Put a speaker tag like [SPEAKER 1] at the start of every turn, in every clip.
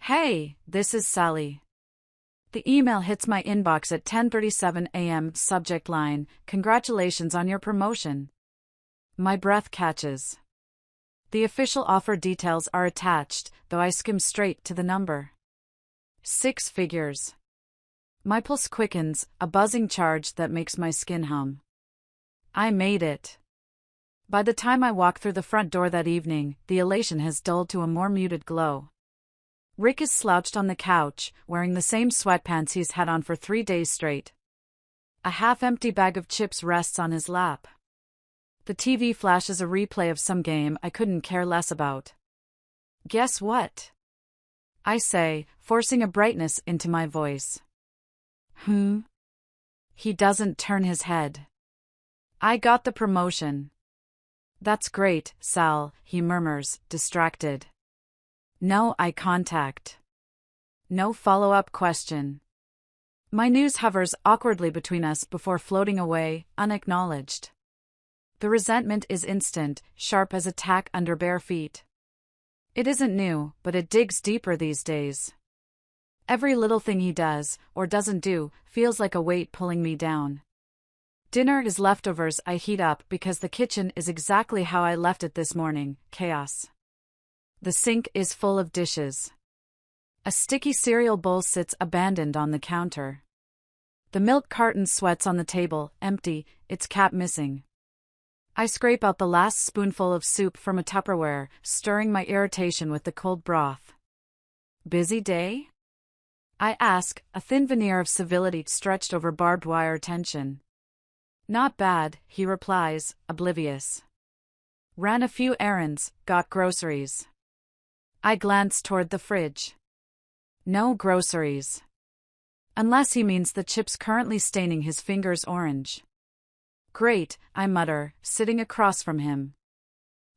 [SPEAKER 1] Hey, this is Sally. The email hits my inbox at 10:37 a.m. Subject line: Congratulations on your promotion. My breath catches. The official offer details are attached, though I skim straight to the number. 6 figures. My pulse quickens, a buzzing charge that makes my skin hum. I made it. By the time I walk through the front door that evening, the elation has dulled to a more muted glow. Rick is slouched on the couch, wearing the same sweatpants he's had on for 3 days straight. A half-empty bag of chips rests on his lap. The TV flashes a replay of some game I couldn't care less about. Guess what? I say, forcing a brightness into my voice. He doesn't turn his head. I got the promotion. That's great, Sal, he murmurs, distracted. No eye contact. No follow-up question. My news hovers awkwardly between us before floating away, unacknowledged. The resentment is instant, sharp as a tack under bare feet. It isn't new, but it digs deeper these days. Every little thing he does, or doesn't do, feels like a weight pulling me down. Dinner is leftovers I heat up because the kitchen is exactly how I left it this morning: chaos. The sink is full of dishes. A sticky cereal bowl sits abandoned on the counter. The milk carton sweats on the table, empty, its cap missing. I scrape out the last spoonful of soup from a Tupperware, stirring my irritation with the cold broth. Busy day? I ask, a thin veneer of civility stretched over barbed wire tension. Not bad, he replies, oblivious. Ran a few errands, got groceries. I glance toward the fridge. No groceries. Unless he means the chips currently staining his fingers orange. Great, I mutter, sitting across from him.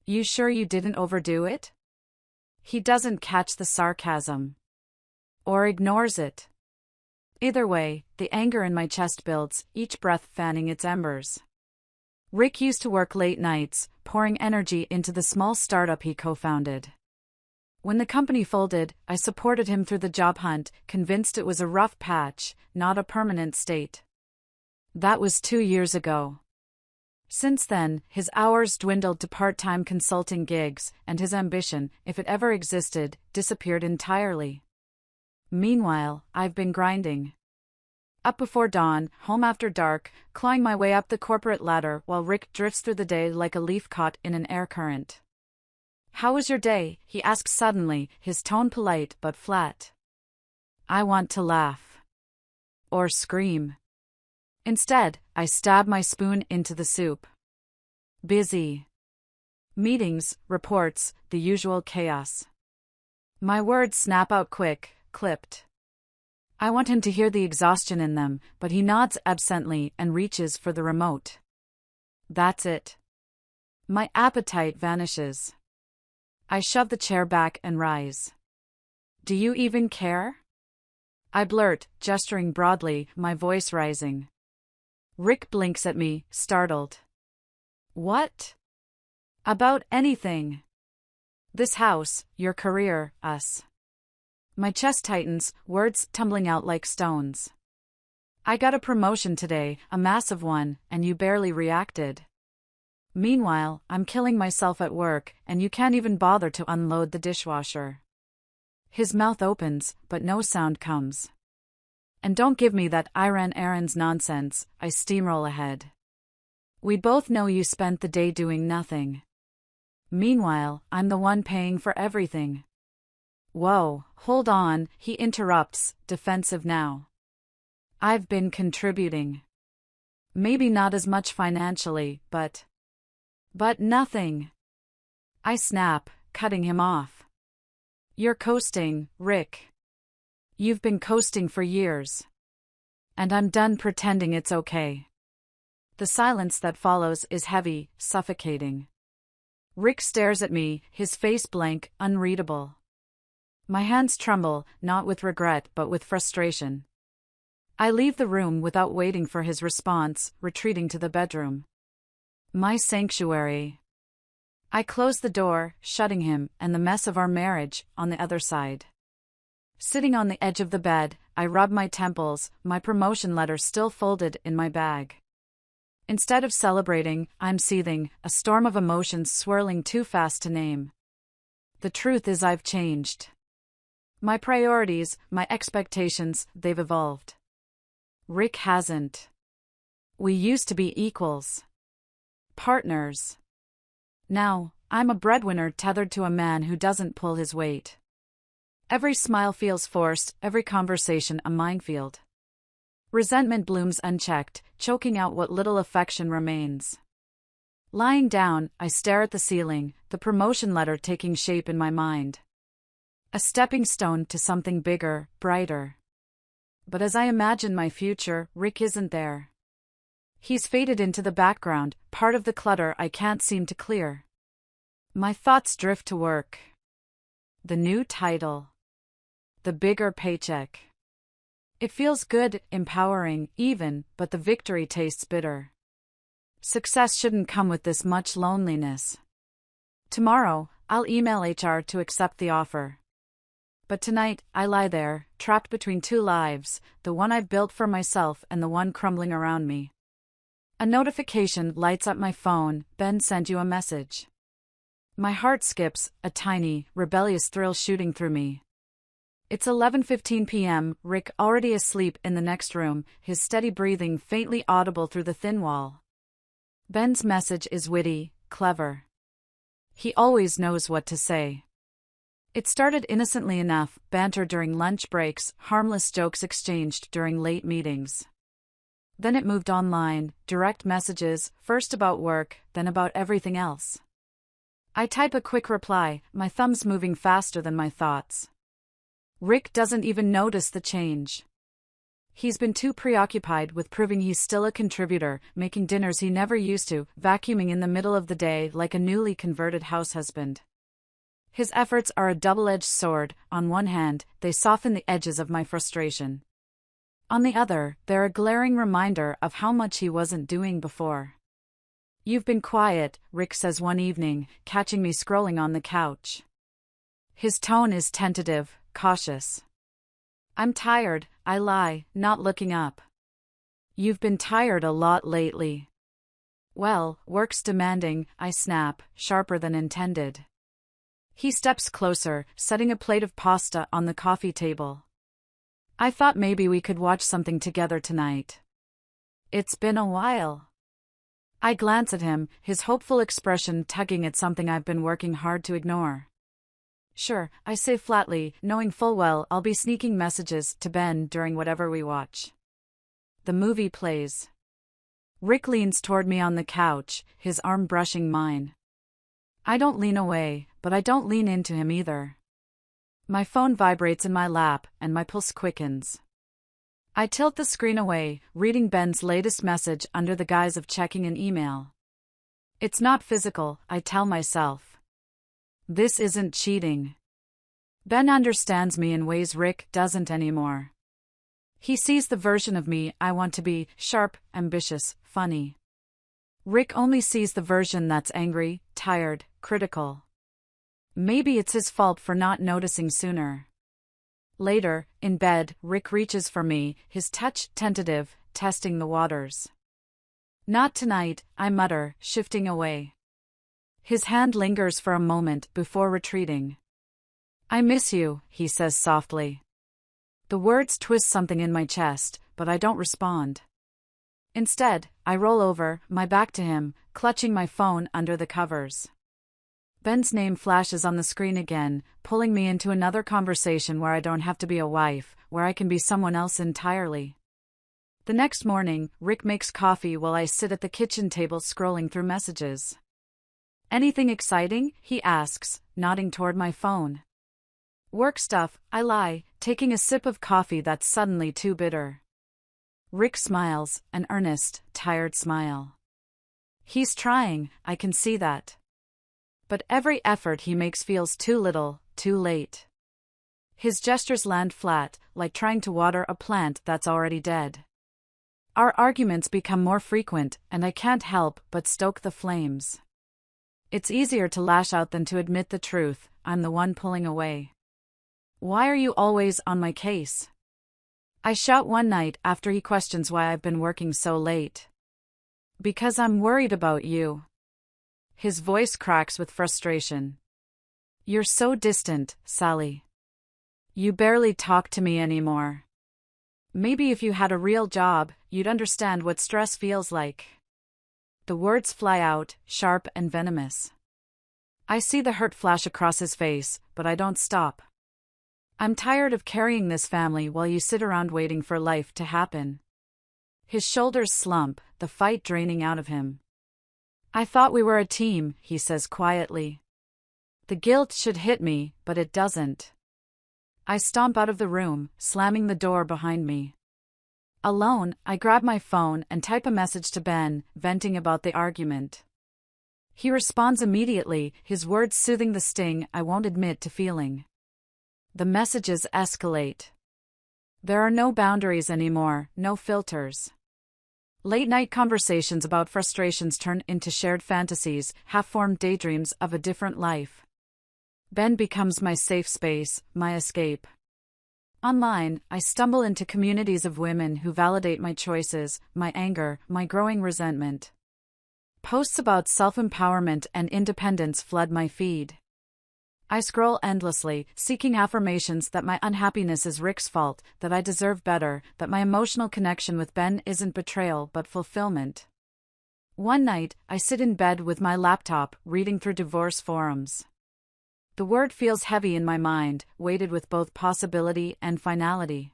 [SPEAKER 1] You sure you didn't overdo it? He doesn't catch the sarcasm. Or ignores it. Either way, the anger in my chest builds, each breath fanning its embers. Rick used to work late nights, pouring energy into the small startup he co-founded. When the company folded, I supported him through the job hunt, convinced it was a rough patch, not a permanent state. That was 2 years ago. Since then, his hours dwindled to part-time consulting gigs, and his ambition, if it ever existed, disappeared entirely. Meanwhile, I've been grinding. Up before dawn, home after dark, clawing my way up the corporate ladder while Rick drifts through the day like a leaf caught in an air current. How was your day? He asks suddenly, his tone polite but flat. I want to laugh. Or scream. Instead, I stab my spoon into the soup. Busy. Meetings, reports, the usual chaos. My words snap out quick, clipped. I want him to hear the exhaustion in them, but he nods absently and reaches for the remote. That's it. My appetite vanishes. I shove the chair back and rise. Do you even care? I blurt, gesturing broadly, my voice rising. Rick blinks at me, startled. What? About anything. This house, your career, us. My chest tightens, words tumbling out like stones. I got a promotion today, a massive one, and you barely reacted. Meanwhile, I'm killing myself at work, and you can't even bother to unload the dishwasher. His mouth opens, but no sound comes. And don't give me that I ran errands nonsense, I steamroll ahead. We both know you spent the day doing nothing. Meanwhile, I'm the one paying for everything. Whoa, hold on, he interrupts, defensive now. I've been contributing. Maybe not as much financially, but nothing. I snap, cutting him off. You're coasting, Rick. You've been coasting for years. And I'm done pretending it's okay. The silence that follows is heavy, suffocating. Rick stares at me, his face blank, unreadable. My hands tremble, not with regret but with frustration. I leave the room without waiting for his response, retreating to the bedroom. My sanctuary. I close the door, shutting him and the mess of our marriage on the other side. Sitting on the edge of the bed, I rub my temples, my promotion letter still folded in my bag. Instead of celebrating, I'm seething, a storm of emotions swirling too fast to name. The truth is I've changed. My priorities, my expectations, they've evolved. Rick hasn't. We used to be equals. Partners. Now, I'm a breadwinner tethered to a man who doesn't pull his weight. Every smile feels forced, every conversation a minefield. Resentment blooms unchecked, choking out what little affection remains. Lying down, I stare at the ceiling, the promotion letter taking shape in my mind. A stepping stone to something bigger, brighter. But as I imagine my future, Rick isn't there. He's faded into the background, part of the clutter I can't seem to clear. My thoughts drift to work. The new title. The bigger paycheck. It feels good, empowering, even, but the victory tastes bitter. Success shouldn't come with this much loneliness. Tomorrow, I'll email HR to accept the offer. But tonight, I lie there, trapped between two lives, the one I've built for myself and the one crumbling around me. A notification lights up my phone. Ben sent you a message. My heart skips, a tiny, rebellious thrill shooting through me. It's 11:15 p.m., Rick already asleep in the next room, his steady breathing faintly audible through the thin wall. Ben's message is witty, clever. He always knows what to say. It started innocently enough, banter during lunch breaks, harmless jokes exchanged during late meetings. Then it moved online, direct messages, first about work, then about everything else. I type a quick reply, my thumbs moving faster than my thoughts. Rick doesn't even notice the change. He's been too preoccupied with proving he's still a contributor, making dinners he never used to, vacuuming in the middle of the day like a newly converted househusband. His efforts are a double-edged sword. On one hand, they soften the edges of my frustration. On the other, they're a glaring reminder of how much he wasn't doing before. You've been quiet, Rick says one evening, catching me scrolling on the couch. His tone is tentative, cautious. I'm tired, I lie, not looking up. You've been tired a lot lately. Well, work's demanding, I snap, sharper than intended. He steps closer, setting a plate of pasta on the coffee table. I thought maybe we could watch something together tonight. It's been a while. I glance at him, his hopeful expression tugging at something I've been working hard to ignore. Sure, I say flatly, knowing full well I'll be sneaking messages to Ben during whatever we watch. The movie plays. Rick leans toward me on the couch, his arm brushing mine. I don't lean away, but I don't lean into him either. My phone vibrates in my lap, and my pulse quickens. I tilt the screen away, reading Ben's latest message under the guise of checking an email. It's not physical, I tell myself. This isn't cheating. Ben understands me in ways Rick doesn't anymore. He sees the version of me I want to be, sharp, ambitious, funny. Rick only sees the version that's angry, tired, critical. Maybe it's his fault for not noticing sooner. Later, in bed, Rick reaches for me, his touch tentative, testing the waters. Not tonight, I mutter, shifting away. His hand lingers for a moment before retreating. I miss you, he says softly. The words twist something in my chest, but I don't respond. Instead, I roll over, my back to him, clutching my phone under the covers. Ben's name flashes on the screen again, pulling me into another conversation where I don't have to be a wife, where I can be someone else entirely. The next morning, Rick makes coffee while I sit at the kitchen table scrolling through messages. Anything exciting? He asks, nodding toward my phone. Work stuff, I lie, taking a sip of coffee that's suddenly too bitter. Rick smiles, an earnest, tired smile. He's trying, I can see that. But every effort he makes feels too little, too late. His gestures land flat, like trying to water a plant that's already dead. Our arguments become more frequent, and I can't help but stoke the flames. It's easier to lash out than to admit the truth, I'm the one pulling away. Why are you always on my case? I shout one night after he questions why I've been working so late. Because I'm worried about you. His voice cracks with frustration. You're so distant, Sally. You barely talk to me anymore. Maybe if you had a real job, you'd understand what stress feels like. The words fly out, sharp and venomous. I see the hurt flash across his face, but I don't stop. I'm tired of carrying this family while you sit around waiting for life to happen. His shoulders slump, the fight draining out of him. I thought we were a team, he says quietly. The guilt should hit me, but it doesn't. I stomp out of the room, slamming the door behind me. Alone, I grab my phone and type a message to Ben, venting about the argument. He responds immediately, his words soothing the sting I won't admit to feeling. The messages escalate. There are no boundaries anymore, no filters. Late-night conversations about frustrations turn into shared fantasies, half-formed daydreams of a different life. Ben becomes my safe space, my escape. Online, I stumble into communities of women who validate my choices, my anger, my growing resentment. Posts about self-empowerment and independence flood my feed. I scroll endlessly, seeking affirmations that my unhappiness is Rick's fault, that I deserve better, that my emotional connection with Ben isn't betrayal but fulfillment. One night, I sit in bed with my laptop, reading through divorce forums. The word feels heavy in my mind, weighted with both possibility and finality.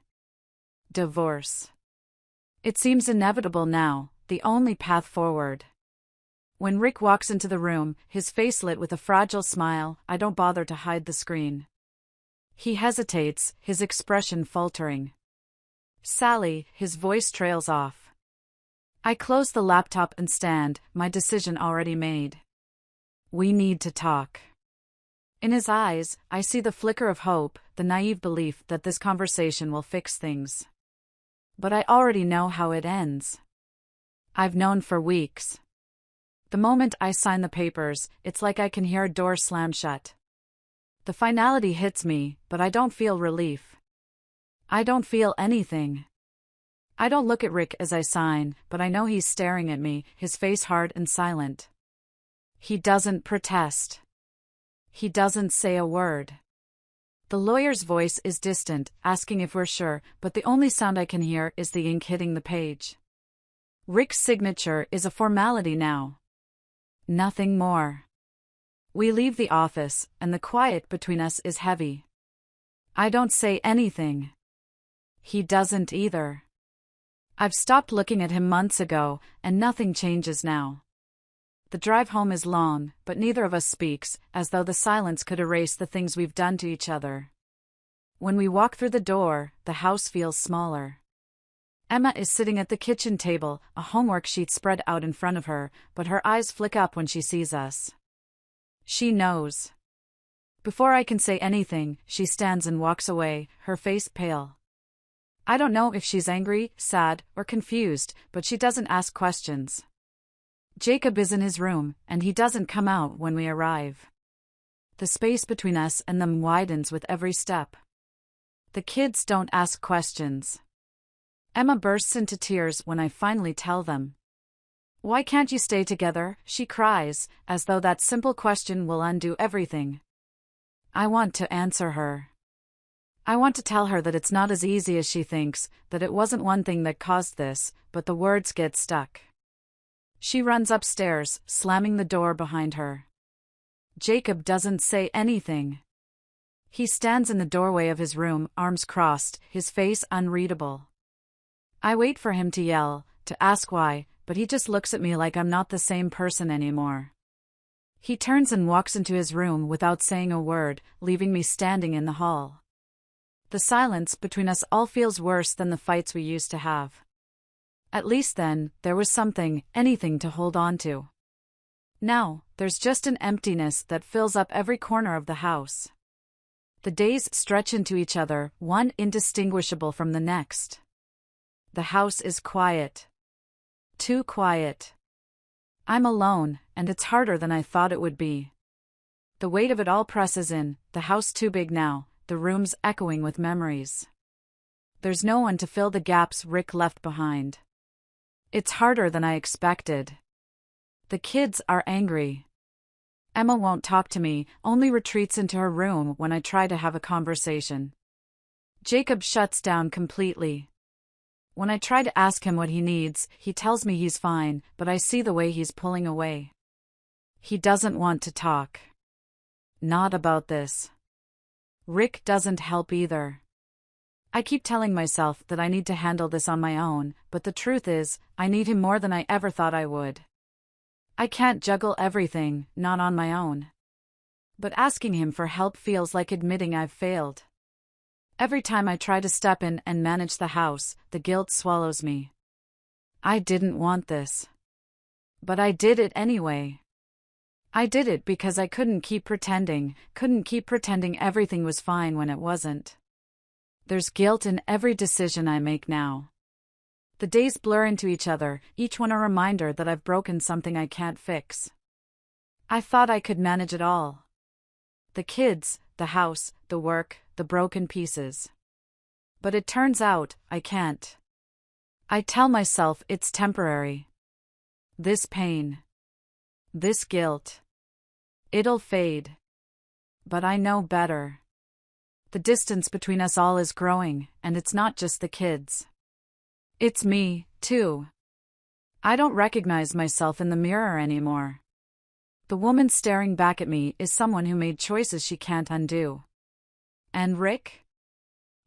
[SPEAKER 1] Divorce. It seems inevitable now, the only path forward. When Rick walks into the room, his face lit with a fragile smile, I don't bother to hide the screen. He hesitates, his expression faltering. Sally, his voice trails off. I close the laptop and stand, my decision already made. We need to talk. In his eyes, I see the flicker of hope, the naive belief that this conversation will fix things. But I already know how it ends. I've known for weeks. The moment I sign the papers, it's like I can hear a door slam shut. The finality hits me, but I don't feel relief. I don't feel anything. I don't look at Rick as I sign, but I know he's staring at me, his face hard and silent. He doesn't protest. He doesn't say a word. The lawyer's voice is distant, asking if we're sure, but the only sound I can hear is the ink hitting the page. Rick's signature is a formality now. Nothing more. We leave the office, and the quiet between us is heavy. I don't say anything. He doesn't either. I've stopped looking at him months ago, and nothing changes now. The drive home is long, but neither of us speaks, as though the silence could erase the things we've done to each other. When we walk through the door, the house feels smaller. Emma is sitting at the kitchen table, a homework sheet spread out in front of her, but her eyes flick up when she sees us. She knows. Before I can say anything, she stands and walks away, her face pale. I don't know if she's angry, sad, or confused, but she doesn't ask questions. Jacob is in his room, and he doesn't come out when we arrive. The space between us and them widens with every step. The kids don't ask questions. Emma bursts into tears when I finally tell them. Why can't you stay together? She cries, as though that simple question will undo everything. I want to answer her. I want to tell her that it's not as easy as she thinks, that it wasn't one thing that caused this, but the words get stuck. She runs upstairs, slamming the door behind her. Jacob doesn't say anything. He stands in the doorway of his room, arms crossed, his face unreadable. I wait for him to yell, to ask why, but he just looks at me like I'm not the same person anymore. He turns and walks into his room without saying a word, leaving me standing in the hall. The silence between us all feels worse than the fights we used to have. At least then, there was something, anything to hold on to. Now, there's just an emptiness that fills up every corner of the house. The days stretch into each other, one indistinguishable from the next. The house is quiet. Too quiet. I'm alone, and it's harder than I thought it would be. The weight of it all presses in, the house too big now, the room's echoing with memories. There's no one to fill the gaps Rick left behind. It's harder than I expected. The kids are angry. Emma won't talk to me, only retreats into her room when I try to have a conversation. Jacob shuts down completely. When I try to ask him what he needs, he tells me he's fine, but I see the way he's pulling away. He doesn't want to talk. Not about this. Rick doesn't help either. I keep telling myself that I need to handle this on my own, but the truth is, I need him more than I ever thought I would. I can't juggle everything, not on my own. But asking him for help feels like admitting I've failed. Every time I try to step in and manage the house, the guilt swallows me. I didn't want this. But I did it anyway. I did it because I couldn't keep pretending everything was fine when it wasn't. There's guilt in every decision I make now. The days blur into each other, each one a reminder that I've broken something I can't fix. I thought I could manage it all. The kids, the house, the work, the broken pieces. But it turns out, I can't. I tell myself it's temporary. This pain. This guilt. It'll fade. But I know better. The distance between us all is growing, and it's not just the kids. It's me, too. I don't recognize myself in the mirror anymore. The woman staring back at me is someone who made choices she can't undo. And Rick?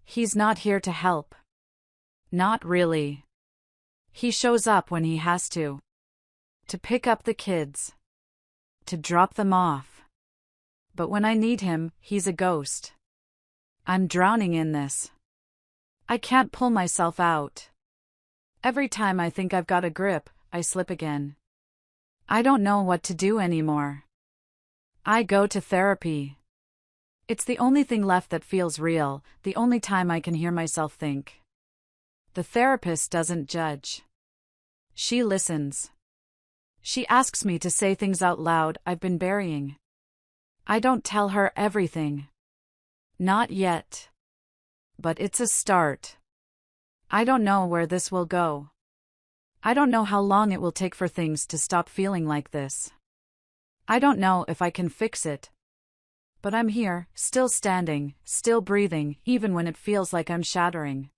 [SPEAKER 1] He's not here to help. Not really. He shows up when he has to. To pick up the kids. To drop them off. But when I need him, he's a ghost. I'm drowning in this. I can't pull myself out. Every time I think I've got a grip, I slip again. I don't know what to do anymore. I go to therapy. It's the only thing left that feels real, the only time I can hear myself think. The therapist doesn't judge. She listens. She asks me to say things out loud I've been burying. I don't tell her everything. Not yet. But it's a start. I don't know where this will go. I don't know how long it will take for things to stop feeling like this. I don't know if I can fix it. But I'm here, still standing, still breathing, even when it feels like I'm shattering.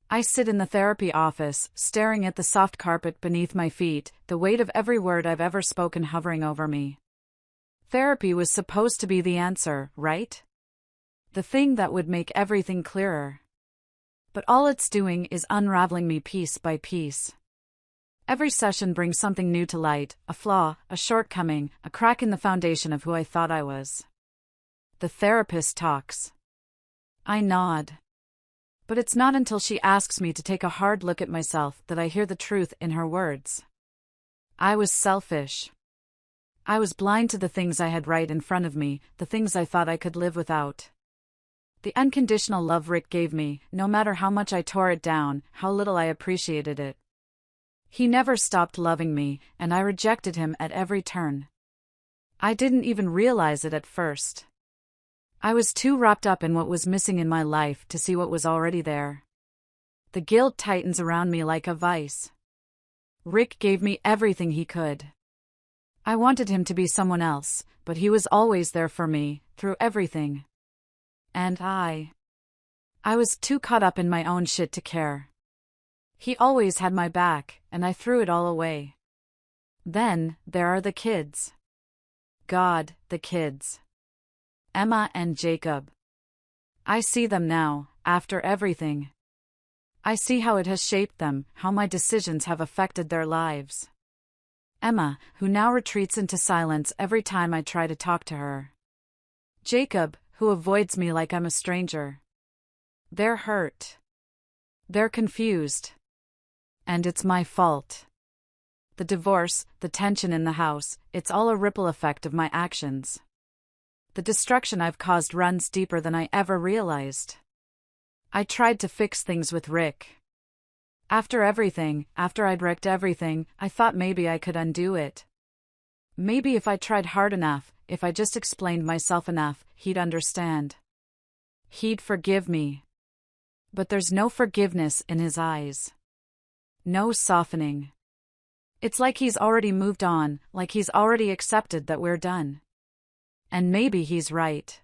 [SPEAKER 1] I sit in the therapy office, staring at the soft carpet beneath my feet, the weight of every word I've ever spoken hovering over me. Therapy was supposed to be the answer, right? The thing that would make everything clearer. But all it's doing is unraveling me piece by piece. Every session brings something new to light, a flaw, a shortcoming, a crack in the foundation of who I thought I was. The therapist talks. I nod. But it's not until she asks me to take a hard look at myself that I hear the truth in her words. I was selfish. I was blind to the things I had right in front of me, the things I thought I could live without. The unconditional love Rick gave me, no matter how much I tore it down, how little I appreciated it. He never stopped loving me, and I rejected him at every turn. I didn't even realize it at first. I was too wrapped up in what was missing in my life to see what was already there. The guilt tightens around me like a vice. Rick gave me everything he could. I wanted him to be someone else, but he was always there for me, through everything. And I was too caught up in my own shit to care. He always had my back, and I threw it all away. Then, there are the kids. God, the kids. Emma and Jacob. I see them now, after everything. I see how it has shaped them, how my decisions have affected their lives. Emma, who now retreats into silence every time I try to talk to her. Jacob, who avoids me like I'm a stranger. They're hurt. They're confused. And it's my fault. The divorce, the tension in the house, it's all a ripple effect of my actions. The destruction I've caused runs deeper than I ever realized. I tried to fix things with Rick. After I'd wrecked everything, I thought maybe I could undo it. Maybe if I tried hard enough, if I just explained myself enough, he'd understand. He'd forgive me. But there's no forgiveness in his eyes. No softening. It's like he's already moved on, like he's already accepted that we're done. And maybe he's right.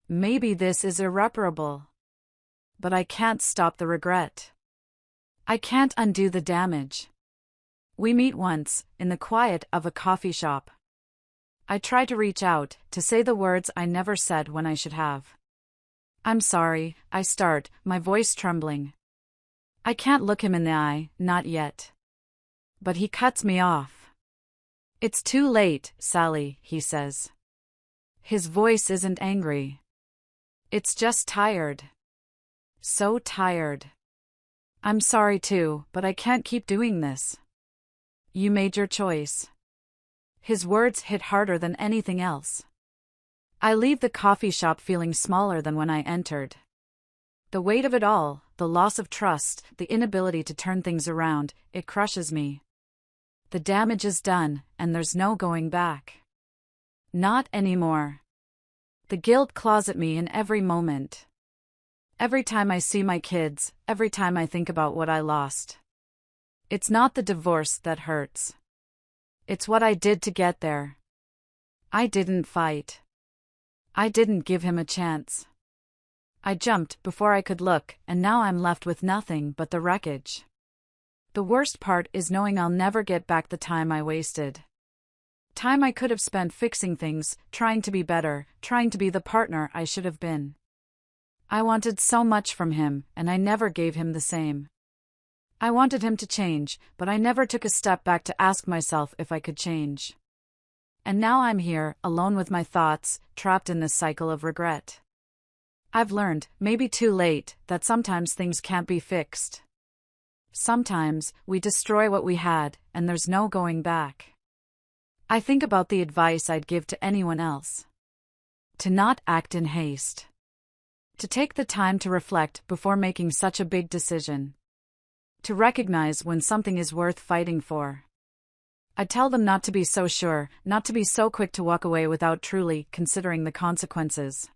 [SPEAKER 1] Maybe this is irreparable. But I can't stop the regret. I can't undo the damage. We meet once, in the quiet of a coffee shop. I try to reach out, to say the words I never said when I should have. I'm sorry, I start, my voice trembling. I can't look him in the eye, not yet. But he cuts me off. It's too late, Sally, he says. His voice isn't angry. It's just tired. So tired. I'm sorry too, but I can't keep doing this. You made your choice. His words hit harder than anything else. I leave the coffee shop feeling smaller than when I entered. The weight of it all, the loss of trust, the inability to turn things around, it crushes me. The damage is done, and there's no going back. Not anymore. The guilt claws at me in every moment. Every time I see my kids, every time I think about what I lost. It's not the divorce that hurts. It's what I did to get there. I didn't fight. I didn't give him a chance. I jumped before I could look, and now I'm left with nothing but the wreckage. The worst part is knowing I'll never get back the time I wasted. Time I could have spent fixing things, trying to be better, trying to be the partner I should have been. I wanted so much from him, and I never gave him the same. I wanted him to change, but I never took a step back to ask myself if I could change. And now I'm here, alone with my thoughts, trapped in this cycle of regret. I've learned, maybe too late, that sometimes things can't be fixed. Sometimes, we destroy what we had, and there's no going back. I think about the advice I'd give to anyone else. To not act in haste. To take the time to reflect before making such a big decision. To recognize when something is worth fighting for. I'd tell them not to be so sure, not to be so quick to walk away without truly considering the consequences.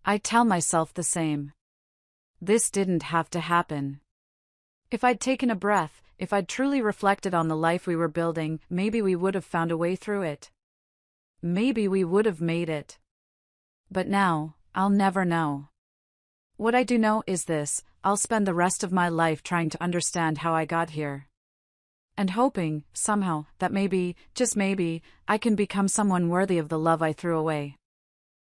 [SPEAKER 1] I tell myself the same. This didn't have to happen. If I'd taken a breath, if I'd truly reflected on the life we were building, maybe we would have found a way through it. Maybe we would have made it. But now, I'll never know. What I do know is this: I'll spend the rest of my life trying to understand how I got here. And hoping, somehow, that maybe, just maybe, I can become someone worthy of the love I threw away.